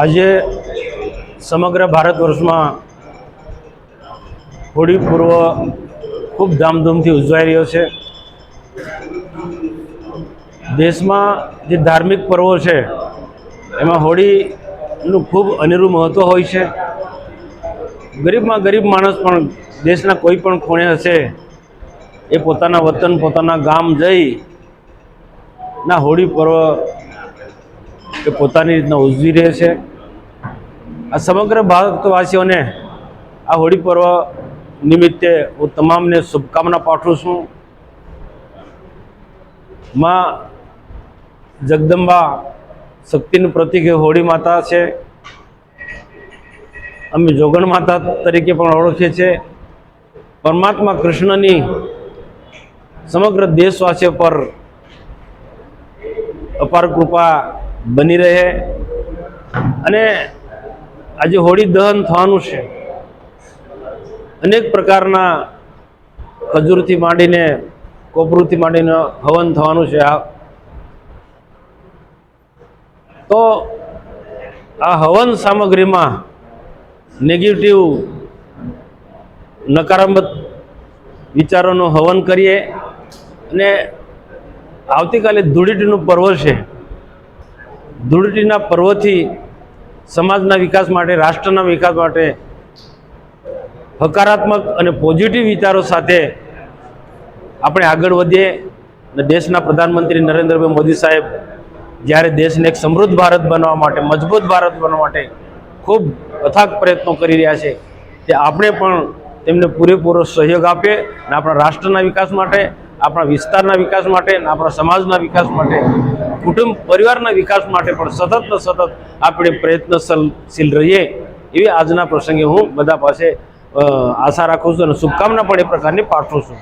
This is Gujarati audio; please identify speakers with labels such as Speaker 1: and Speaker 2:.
Speaker 1: આજે સમગ્ર ભારત વર્ષમાં હોળી પર્વ ખૂબ ધામધૂમથી ઉજવાઈ રહ્યો છે। દેશમાં જે ધાર્મિક પર્વો છે એમાં હોળીનું ખૂબ અનેરું મહત્ત્વ હોય છે। ગરીબમાં ગરીબ માણસ પણ દેશના કોઈ પણ ખૂણે હશે એ પોતાના વતન પોતાના ગામ જઈ ના હોળી પર્વ એ પોતાની રીતના ઉજવી રહે છે। આ સમગ્ર ભારતવાસીઓને આ હોળી પર્વ નિમિત્તે હું તમામને શુભકામના પાઠવું છું। માં જગદંબા શક્તિનું પ્રતીક એ હોળી માતા છે। અમે જોગણ માતા તરીકે પણ ઓળખીએ છીએ। પરમાત્મા કૃષ્ણની સમગ્ર દેશવાસીઓ પર અપાર કૃપા બની રહે અને આજે હોળી દહન થવાનું છે। અનેક પ્રકારના ખજૂરથી માંડીને કોપરૂથી માંડીને હવન થવાનું છે। તો આ હવન સામગ્રીમાં નેગેટિવ નકારાત્મક વિચારોનું હવન કરીએ અને આવતીકાલે ધૂળેટીનું પર્વ છે। ધૂળેટીના પર્વથી સમાજના વિકાસ માટે રાષ્ટ્રના વિકાસ માટે હકારાત્મક અને પોઝિટિવ વિચારો સાથે આપણે આગળ વધીએ અને દેશના પ્રધાનમંત્રી નરેન્દ્રભાઈ મોદી સાહેબ જ્યારે દેશને એક સમૃદ્ધ ભારત બનવા માટે મજબૂત ભારત બનવા માટે ખૂબ અથાગ પ્રયત્નો કરી રહ્યા છે તે આપણે પણ તેમને પૂરેપૂરો સહયોગ આપીએ અને આપણા રાષ્ટ્રના વિકાસ માટે આપણા વિસ્તારના વિકાસ માટે અને આપણા સમાજના વિકાસ માટે કુટુંબ પરિવારના વિકાસ માટે પણ સતત આપણે પ્રયત્નશીલ રહીએ એવી આજના પ્રસંગે હું બધા પાસે આશા રાખું છું અને શુભકામના પણ એ પ્રકારની પાઠવું છું।